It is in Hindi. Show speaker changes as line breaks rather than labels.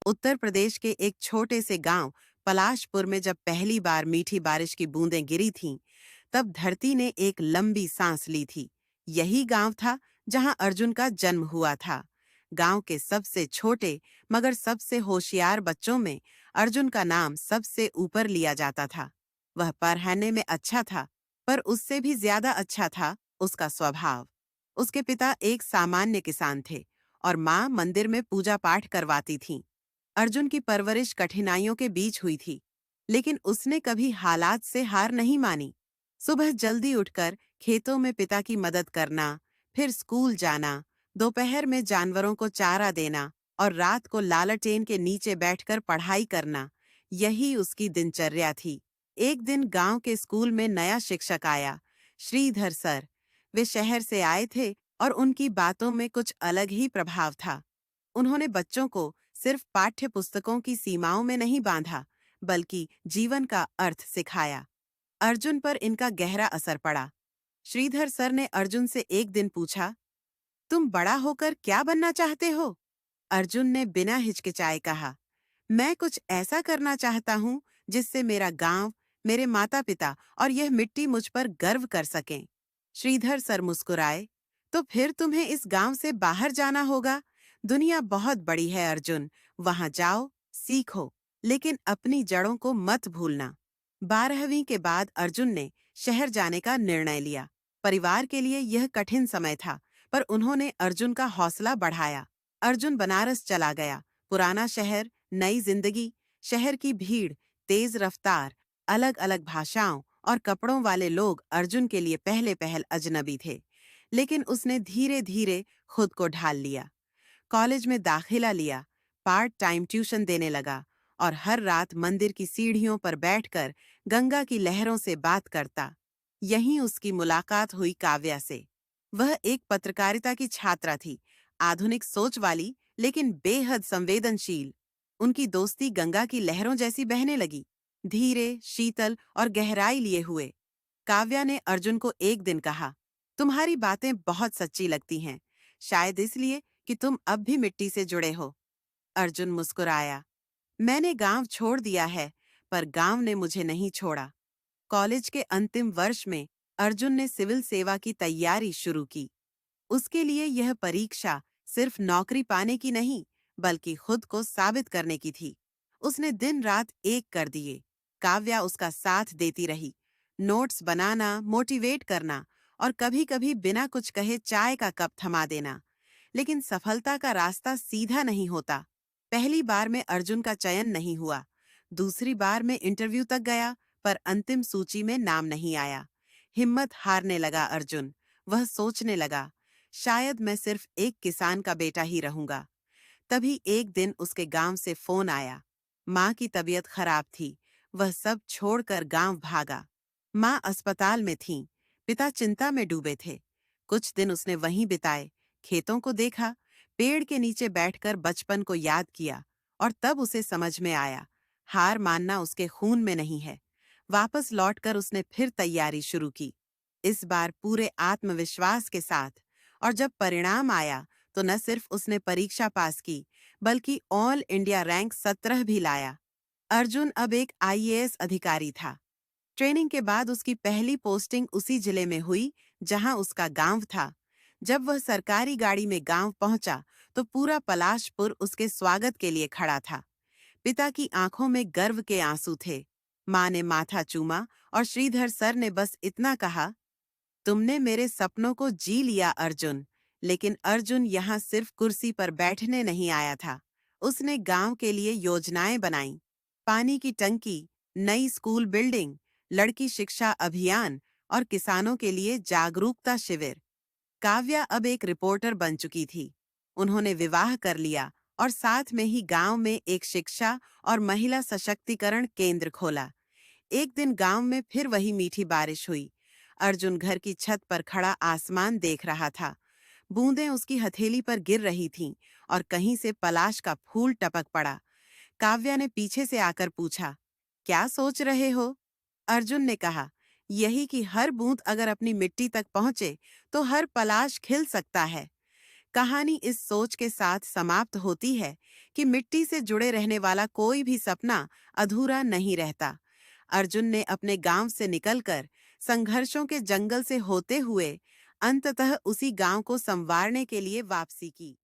उत्तर प्रदेश के एक छोटे से गांव पलाशपुर में जब पहली बार मीठी बारिश की बूंदें गिरी थीं, तब धरती ने एक लंबी सांस ली थी। यही गांव था जहां अर्जुन का जन्म हुआ था। गांव के सबसे छोटे मगर सबसे होशियार बच्चों में अर्जुन का नाम सबसे ऊपर लिया जाता था। वह पढ़ने में अच्छा था, पर उससे भी ज्यादा अच्छा था उसका स्वभाव। उसके पिता एक सामान्य किसान थे और माँ मंदिर में पूजा पाठ करवाती थीं। अर्जुन की परवरिश कठिनाइयों के बीच हुई थी, लेकिन उसने कभी हालात से हार नहीं मानी। सुबह जल्दी उठकर खेतों में पिता की मदद करना, फिर स्कूल जाना, दोपहर में जानवरों को चारा देना और रात को लालटेन के नीचे बैठकर पढ़ाई करना, यही उसकी दिनचर्या थी। एक दिन गांव के स्कूल में नया शिक्षक आया, श्रीधर सर। वे शहर से आए थे और उनकी बातों में कुछ अलग ही प्रभाव था। उन्होंने बच्चों को सिर्फ पाठ्य पुस्तकों की सीमाओं में नहीं बांधा, बल्कि जीवन का अर्थ सिखाया। अर्जुन पर इनका गहरा असर पड़ा। श्रीधर सर ने अर्जुन से एक दिन पूछा, तुम बड़ा होकर क्या बनना चाहते हो? अर्जुन ने बिना हिचकिचाए कहा, मैं कुछ ऐसा करना चाहता हूँ जिससे मेरा गांव, मेरे माता पिता और यह मिट्टी मुझ पर गर्व कर सकें। श्रीधर सर मुस्कुराए, तो फिर तुम्हें इस गांव से बाहर जाना होगा। दुनिया बहुत बड़ी है अर्जुन, वहां जाओ, सीखो, लेकिन अपनी जड़ों को मत भूलना। 12वीं के बाद अर्जुन ने शहर जाने का निर्णय लिया। परिवार के लिए यह कठिन समय था, पर उन्होंने अर्जुन का हौसला बढ़ाया। अर्जुन बनारस चला गया। पुराना शहर, नई जिंदगी, शहर की भीड़, तेज रफ्तार, अलग अलग भाषाओं और कपड़ों वाले लोग अर्जुन के लिए पहले पहल अजनबी थे। लेकिन उसने धीरे धीरे खुद को ढाल लिया। कॉलेज में दाखिला लिया, पार्ट टाइम ट्यूशन देने लगा और हर रात मंदिर की सीढ़ियों पर बैठकर गंगा की लहरों से बात करता। यहीं उसकी मुलाकात हुई काव्या से। वह एक पत्रकारिता की छात्रा थी, आधुनिक सोच वाली लेकिन बेहद संवेदनशील। उनकी दोस्ती गंगा की लहरों जैसी बहने लगी, धीरे, शीतल और गहराई लिए हुए। काव्या ने अर्जुन को एक दिन कहा, तुम्हारी बातें बहुत सच्ची लगती हैं, शायद इसलिए कि तुम अब भी मिट्टी से जुड़े हो। अर्जुन मुस्कुराया, मैंने गांव छोड़ दिया है, पर गांव ने मुझे नहीं छोड़ा। कॉलेज के अंतिम वर्ष में अर्जुन ने सिविल सेवा की तैयारी शुरू की। उसके लिए यह परीक्षा सिर्फ नौकरी पाने की नहीं, बल्कि खुद को साबित करने की थी। उसने दिन रात एक कर दिए। काव्या उसका साथ देती रही, नोट्स बनाना, मोटिवेट करना और कभी-कभी बिना कुछ कहे चाय का कप थमा देना। लेकिन सफलता का रास्ता सीधा नहीं होता। पहली बार में अर्जुन का चयन नहीं हुआ। दूसरी बार में इंटरव्यू तक गया, पर अंतिम सूची में नाम नहीं आया। हिम्मत हारने लगा अर्जुन। वह सोचने लगा, शायद मैं सिर्फ एक किसान का बेटा ही रहूंगा। तभी एक दिन उसके गांव से फोन आया। माँ की तबीयत खराब थी। वह सब छोड़कर गांव भागा। माँ अस्पताल में थीं, पिता चिंता में डूबे थे। कुछ दिन उसने वहीं बिताए, खेतों को देखा, पेड़ के नीचे बैठकर बचपन को याद किया और तब उसे समझ में आया, हार मानना उसके खून में नहीं है। वापस लौटकर उसने फिर तैयारी शुरू की, इस बार पूरे आत्मविश्वास के साथ। और जब परिणाम आया तो न सिर्फ उसने परीक्षा पास की, बल्कि ऑल इंडिया रैंक 17 भी लाया। अर्जुन अब एक आईएएस अधिकारी था। ट्रेनिंग के बाद उसकी पहली पोस्टिंग उसी जिले में हुई जहां उसका गांव था। जब वह सरकारी गाड़ी में गांव पहुंचा तो पूरा पलाशपुर उसके स्वागत के लिए खड़ा था। पिता की आंखों में गर्व के आंसू थे। माँ ने माथा चूमा और श्रीधर सर ने बस इतना कहा, तुमने मेरे सपनों को जी लिया अर्जुन। लेकिन अर्जुन यहाँ सिर्फ कुर्सी पर बैठने नहीं आया था। उसने गांव के लिए योजनाएं बनाई, पानी की टंकी, नई स्कूल बिल्डिंग, लड़की शिक्षा अभियान और किसानों के लिए जागरूकता शिविर। काव्या अब एक रिपोर्टर बन चुकी थी। उन्होंने विवाह कर लिया और साथ में ही गांव में एक शिक्षा और महिला सशक्तिकरण केंद्र खोला। एक दिन गांव में फिर वही मीठी बारिश हुई। अर्जुन घर की छत पर खड़ा आसमान देख रहा था। बूंदें उसकी हथेली पर गिर रही थीं और कहीं से पलाश का फूल टपक पड़ा। काव्या ने पीछे से आकर पूछा, क्या सोच रहे हो? अर्जुन ने कहा, यही कि हर बूंद अगर अपनी मिट्टी तक पहुंचे तो हर पलाश खिल सकता है। कहानी इस सोच के साथ समाप्त होती है कि मिट्टी से जुड़े रहने वाला कोई भी सपना अधूरा नहीं रहता। अर्जुन ने अपने गांव से निकलकर संघर्षों के जंगल से होते हुए अंततः उसी गांव को संवारने के लिए वापसी की।